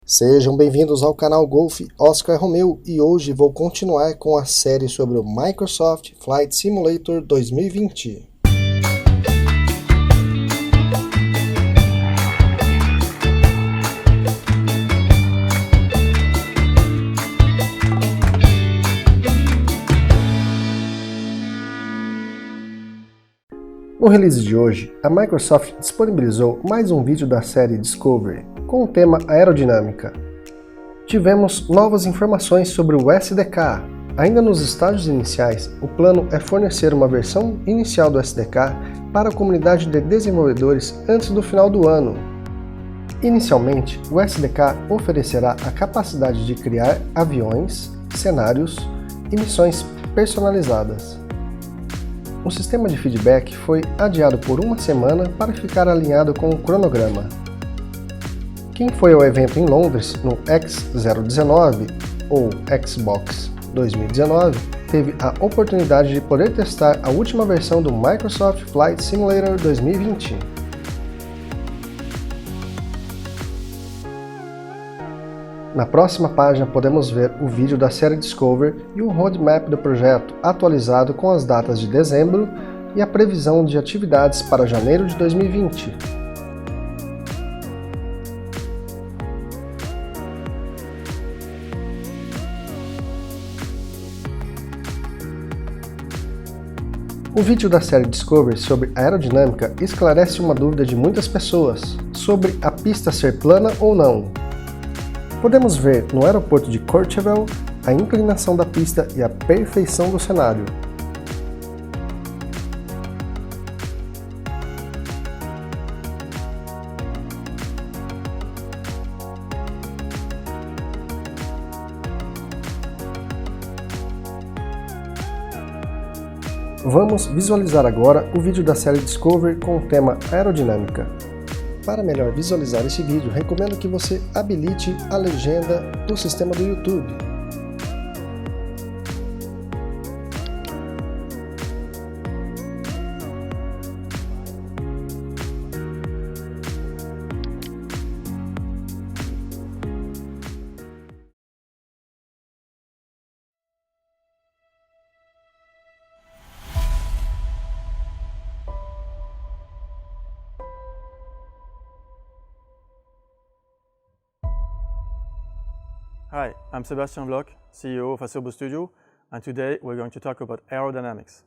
Sejam bem-vindos ao canal Golf Oscar Romeo e hoje vou continuar com a série sobre o Microsoft Flight Simulator 2020. No release de hoje, a Microsoft disponibilizou mais um vídeo da série Discovery, com o tema aerodinâmica. Tivemos novas informações sobre o SDK. Ainda nos estágios iniciais, o plano é fornecer uma versão inicial do SDK para a comunidade de desenvolvedores antes do final do ano. Inicialmente, o SDK oferecerá a capacidade de criar aviões, cenários e missões personalizadas. O sistema de feedback foi adiado por uma semana para ficar alinhado com o cronograma. Quem foi ao evento em Londres no X019 ou Xbox 2019 teve a oportunidade de poder testar a última versão do Microsoft Flight Simulator 2020. Na próxima página podemos ver o vídeo da série Discovery e o roadmap do projeto atualizado com as datas de dezembro e a previsão de atividades para janeiro de 2020. O vídeo da série Discovery sobre aerodinâmica esclarece uma dúvida de muitas pessoas sobre a pista ser plana ou não. Podemos ver no aeroporto de Courchevel a inclinação da pista e a perfeição do cenário. Vamos visualizar agora o vídeo da série Discovery com o tema aerodinâmica. Para melhor visualizar esse vídeo, recomendo que você habilite a legenda do sistema do YouTube. Hi, I'm Sebastian Bloch, CEO of Acerbo Studio, and today we're going to talk about aerodynamics.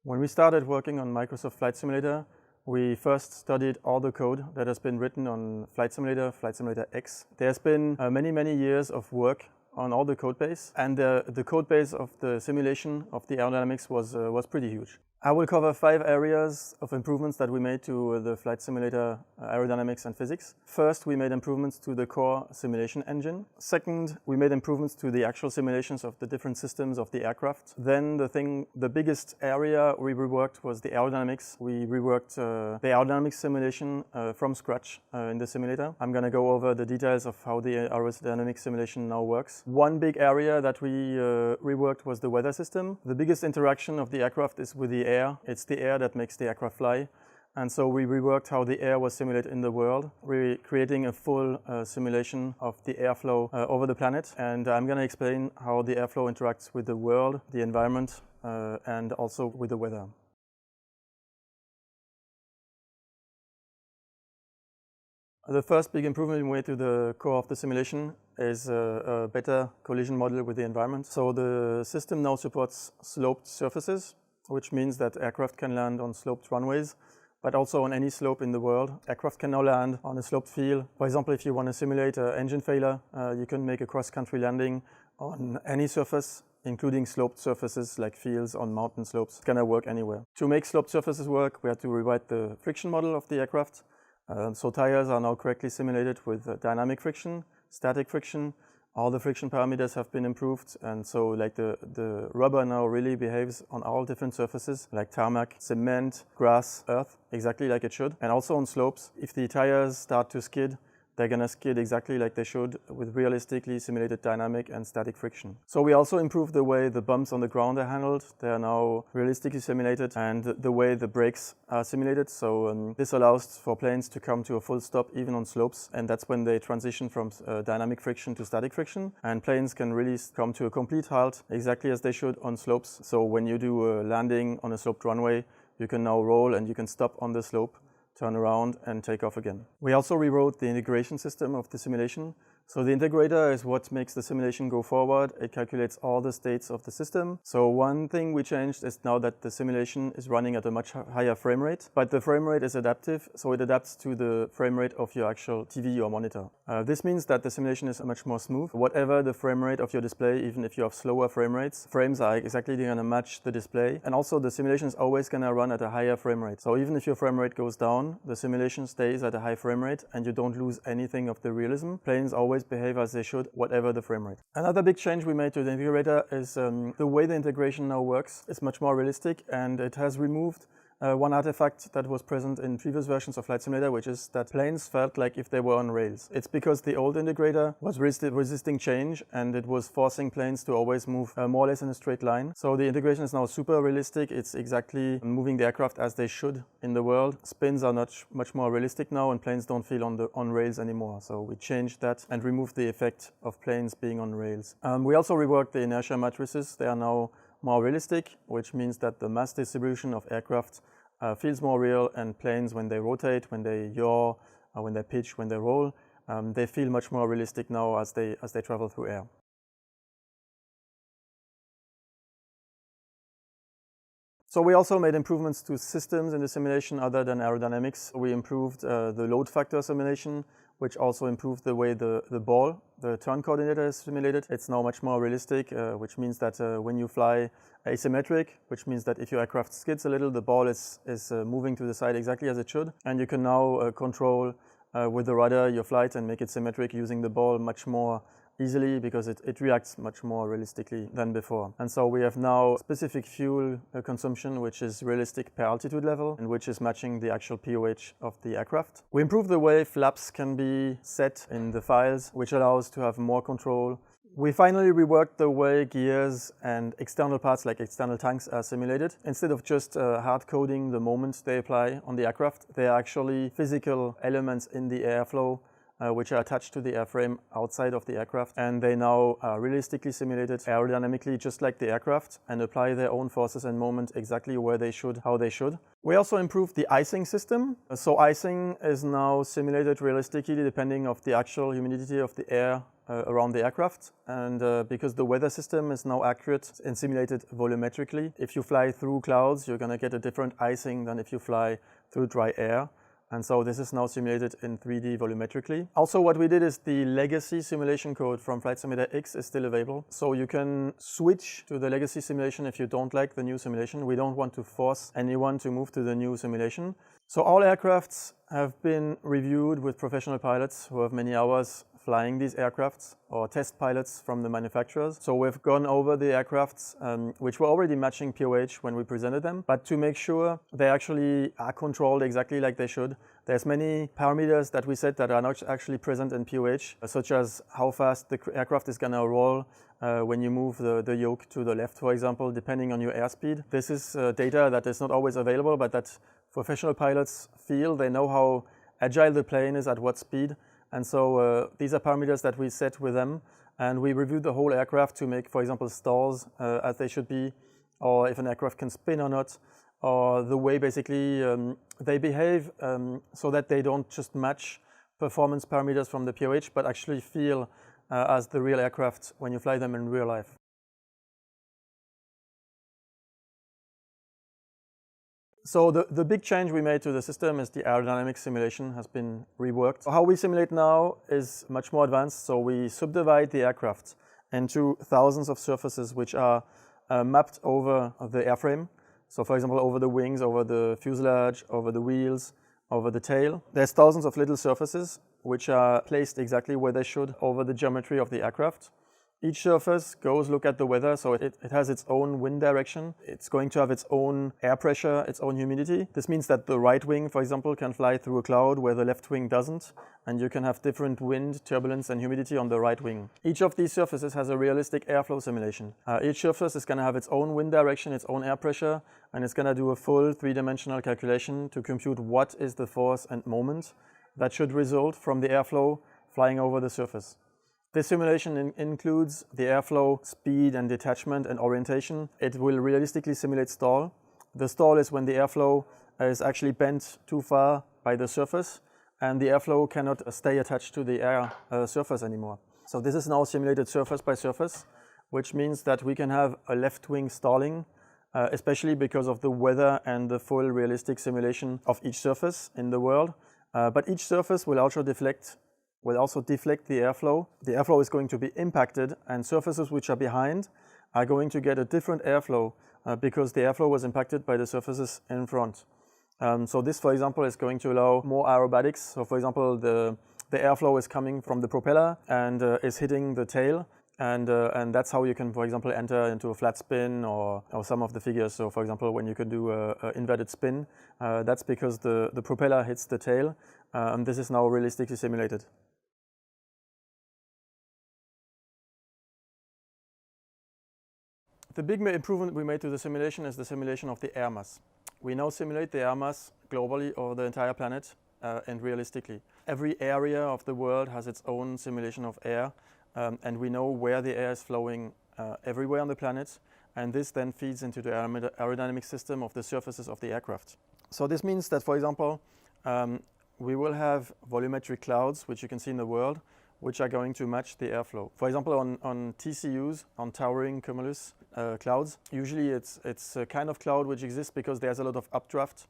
When we started working on Microsoft Flight Simulator, we first studied all the code that has been written on Flight Simulator X. There's been many years of work on all the code base, and the code base of the simulation of the aerodynamics was pretty huge. I will cover 5 areas of improvements that we made to the Flight Simulator aerodynamics and physics. First, we made improvements to the core simulation engine. Second, we made improvements to the actual simulations of the different systems of the aircraft. Then the biggest area we reworked was the aerodynamics. We reworked the aerodynamics simulation from scratch in the simulator. I'm going to go over the details of how the aerodynamics simulation now works. One big area that we reworked was the weather system. The biggest interaction of the aircraft is with the air. It's the air that makes the aircraft fly. And so we reworked how the air was simulated in the world. We're creating a full simulation of the airflow over the planet. And I'm going to explain how the airflow interacts with the world, the environment, and also with the weather. The first big improvement we made to the core of the simulation is a better collision model with the environment. So the system now supports sloped surfaces, which means that aircraft can land on sloped runways, but also on any slope in the world. Aircraft can now land on a sloped field. For example, if you want to simulate an engine failure, you can make a cross-country landing on any surface, including sloped surfaces like fields on mountain slopes. It's going to work anywhere. To make sloped surfaces work, we had to rewrite the friction model of the aircraft. So tires are now correctly simulated with dynamic friction, static friction. All the friction parameters have been improved, and so like the rubber now really behaves on all different surfaces like tarmac, cement, grass, earth, exactly like it should. And also on slopes, if the tires start to skid, they're gonna skid exactly like they should with realistically simulated dynamic and static friction. So we also improved the way the bumps on the ground are handled. They are now realistically simulated, and the way the brakes are simulated. So this allows for planes to come to a full stop even on slopes, and that's when they transition from dynamic friction to static friction. And planes can really come to a complete halt exactly as they should on slopes. So when you do a landing on a sloped runway, you can now roll and you can stop on the slope, turn around and take off again. We also rewrote the integration system of the simulation. So the integrator is what makes the simulation go forward. It calculates all the states of the system. So one thing we changed is now that the simulation is running at a much higher frame rate, but the frame rate is adaptive, so it adapts to the frame rate of your actual TV or monitor. This means that the simulation is much more smooth. Whatever the frame rate of your display, even if you have slower frame rates, frames are exactly going to match the display. And also the simulation is always going to run at a higher frame rate. So even if your frame rate goes down, the simulation stays at a high frame rate and you don't lose anything of the realism. Planes always behave as they should, whatever the frame rate. Another big change we made to the integrator is the way the integration now works. It's much more realistic, and it has removed one artifact that was present in previous versions of Flight Simulator, which is that planes felt like if they were on rails. It's because the old integrator was resisting change, and it was forcing planes to always move more or less in a straight line. So the integration is now super realistic. It's exactly moving the aircraft as they should in the world. Spins are much more realistic now, and planes don't feel on rails anymore. So we changed that and removed the effect of planes being on rails. We also reworked the inertia matrices. They are now more realistic, which means that the mass distribution of aircraft feels more real, and planes, when they rotate, when they yaw, when they pitch, when they roll, they feel much more realistic now as they travel through air. So we also made improvements to systems in the simulation other than aerodynamics. We improved the load factor simulation, which also improved the way the ball, the turn coordinator, is simulated. It's now much more realistic, which means that when you fly asymmetric, which means that if your aircraft skids a little, the ball is moving to the side exactly as it should. And you can now control with the rudder your flight and make it symmetric using the ball much more easily, because it reacts much more realistically than before. And so we have now specific fuel consumption, which is realistic per altitude level and which is matching the actual POH of the aircraft. We improved the way flaps can be set in the files, which allows to have more control. We finally reworked the way gears and external parts like external tanks are simulated. Instead of just hard coding the moment they apply on the aircraft, they are actually physical elements in the airflow which are attached to the airframe outside of the aircraft, and they now are realistically simulated aerodynamically just like the aircraft and apply their own forces and moment exactly where they should, how they should. We also improved the icing system. So icing is now simulated realistically depending on the actual humidity of the air around the aircraft, and because the weather system is now accurate and simulated volumetrically. If you fly through clouds, you're going to get a different icing than if you fly through dry air. And so this is now simulated in 3D volumetrically. Also, what we did is the legacy simulation code from Flight Simulator X is still available. So you can switch to the legacy simulation if you don't like the new simulation. We don't want to force anyone to move to the new simulation. So all aircrafts have been reviewed with professional pilots who have many hours flying these aircrafts, or test pilots from the manufacturers. So we've gone over the aircrafts which were already matching POH when we presented them, but to make sure they actually are controlled exactly like they should, there's many parameters that we set that are not actually present in POH, such as how fast the aircraft is going to roll when you move the yoke to the left, for example, depending on your airspeed. This is data that is not always available, but that professional pilots feel. They know how agile the plane is at what speed. And so these are parameters that we set with them, and we reviewed the whole aircraft to make, for example, stalls as they should be, or if an aircraft can spin or not, or the way basically they behave so that they don't just match performance parameters from the POH, but actually feel as the real aircraft when you fly them in real life. So the big change we made to the system is the aerodynamic simulation has been reworked. How we simulate now is much more advanced. So we subdivide the aircraft into thousands of surfaces which are mapped over the airframe. So for example, over the wings, over the fuselage, over the wheels, over the tail. There's thousands of little surfaces which are placed exactly where they should over the geometry of the aircraft. Each surface goes look at the weather, so it has its own wind direction. It's going to have its own air pressure, its own humidity. This means that the right wing, for example, can fly through a cloud where the left wing doesn't, and you can have different wind, turbulence, and humidity on the right wing. Each of these surfaces has a realistic airflow simulation. Each surface is going to have its own wind direction, its own air pressure, and it's going to do a full three-dimensional calculation to compute what is the force and moment that should result from the airflow flying over the surface. This simulation includes the airflow, speed and detachment and orientation. It will realistically simulate stall. The stall is when the airflow is actually bent too far by the surface and the airflow cannot stay attached to the air surface anymore. So this is now simulated surface by surface, which means that we can have a left wing stalling, especially because of the weather and the full realistic simulation of each surface in the world. But each surface will also deflect the airflow. The airflow is going to be impacted, and surfaces which are behind are going to get a different airflow because the airflow was impacted by the surfaces in front. So this, for example, is going to allow more aerobatics. So for example, the airflow is coming from the propeller and is hitting the tail. And that's how you can, for example, enter into a flat spin or some of the figures. So for example, when you can do an inverted spin, that's because the propeller hits the tail. And this is now realistically simulated. The big improvement we made to the simulation is the simulation of the air mass. We now simulate the air mass globally over the entire planet and realistically. Every area of the world has its own simulation of air, and we know where the air is flowing everywhere on the planet, and this then feeds into the aerodynamic system of the surfaces of the aircraft. So this means that, for example, we will have volumetric clouds, which you can see in the world, which are going to match the airflow. For example, on TCUs, on towering cumulus clouds, usually it's a kind of cloud which exists because there's a lot of updraft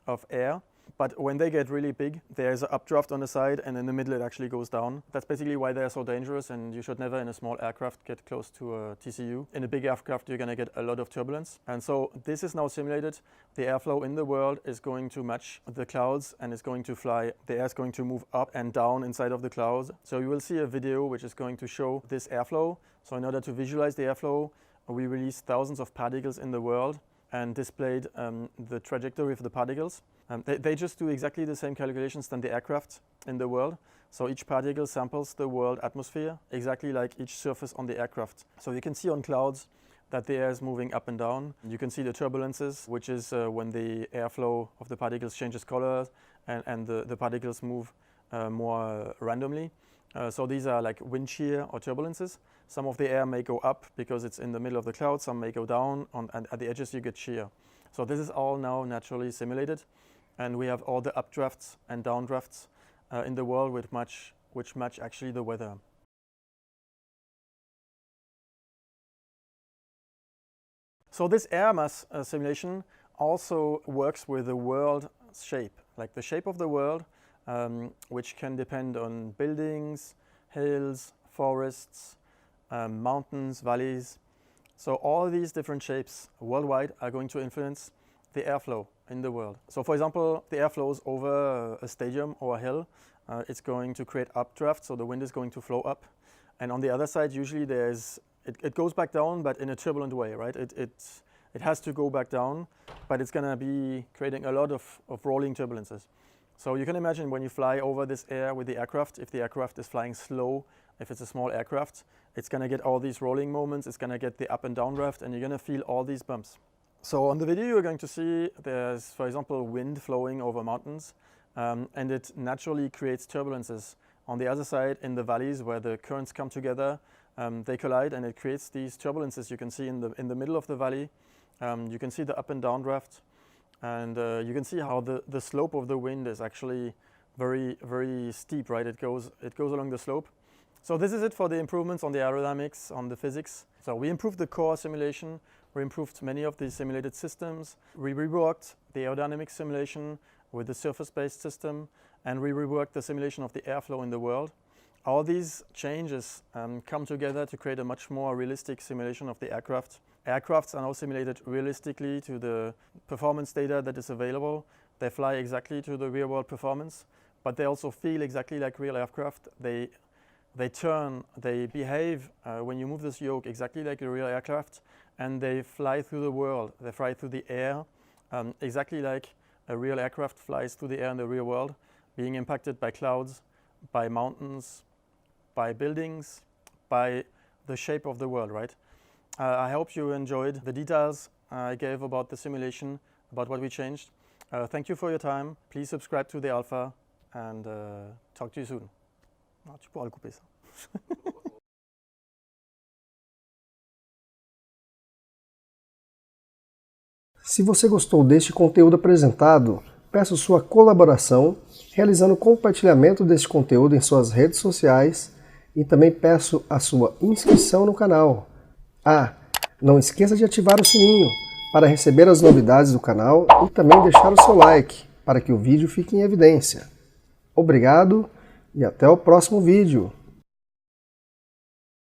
of air. But when they get really big, there's an updraft on the side, and in the middle it actually goes down. That's basically why they're so dangerous, and you should never in a small aircraft get close to a TCU. In a big aircraft, you're going to get a lot of turbulence. And so this is now simulated. The airflow in the world is going to match the clouds, and it's going to fly. The air is going to move up and down inside of the clouds. So you will see a video which is going to show this airflow. So in order to visualize the airflow, we released thousands of particles in the world and displayed the trajectory of the particles. They just do exactly the same calculations than the aircraft in the world. So each particle samples the world atmosphere, exactly like each surface on the aircraft. So you can see on clouds that the air is moving up and down. You can see the turbulences, which is when the airflow of the particles changes color and the particles move more randomly. So these are like wind shear or turbulences. Some of the air may go up because it's in the middle of the cloud, some may go down, and at the edges you get shear. So this is all now naturally simulated, and we have all the updrafts and downdrafts in the world which match actually the weather. So this air mass simulation also works with the world shape, like the shape of the world, which can depend on buildings, hills, forests, mountains, valleys. So all these different shapes worldwide are going to influence the airflow in the world. So for example, the air flows over a stadium or a hill. It's going to create updraft, so the wind is going to flow up. And on the other side, usually it goes back down, but in a turbulent way, right? It has to go back down, but it's gonna be creating a lot of rolling turbulences. So you can imagine when you fly over this air with the aircraft, if the aircraft is flying slow, if it's a small aircraft, it's going to get all these rolling moments, it's going to get the up and down draft, and you're going to feel all these bumps. So on the video you're going to see there's, for example, wind flowing over mountains, and it naturally creates turbulences. On the other side, in the valleys where the currents come together, they collide, and it creates these turbulences you can see in the middle of the valley. You can see the up and down draft. And you can see how the slope of the wind is actually very, very steep, right? It goes along the slope. So this is it for the improvements on the aerodynamics, on the physics. So we improved the core simulation, we improved many of the simulated systems, we reworked the aerodynamic simulation with the surface-based system, and we reworked the simulation of the airflow in the world. All these changes come together to create a much more realistic simulation of the aircraft. Aircrafts are now simulated realistically to the performance data that is available. They fly exactly to the real-world performance, but they also feel exactly like real aircraft. They they turn, they behave when you move this yoke exactly like a real aircraft, and they fly through the world. They fly through the air, exactly like a real aircraft flies through the air in the real world, being impacted by clouds, by mountains, by buildings, by the shape of the world, right? I hope you enjoyed the details I gave about the simulation, about what we changed. Thank you for your time. Please subscribe to the alpha and talk to you soon. Ah, tu pourras le couper ça. Se você gostou deste conteúdo apresentado, peço sua colaboração, realizando o compartilhamento deste conteúdo em suas redes sociais e também peço a sua inscrição no canal. Ah, não esqueça de ativar o sininho para receber as novidades do canal e também deixar o seu like para que o vídeo fique em evidência. Obrigado e até o próximo vídeo.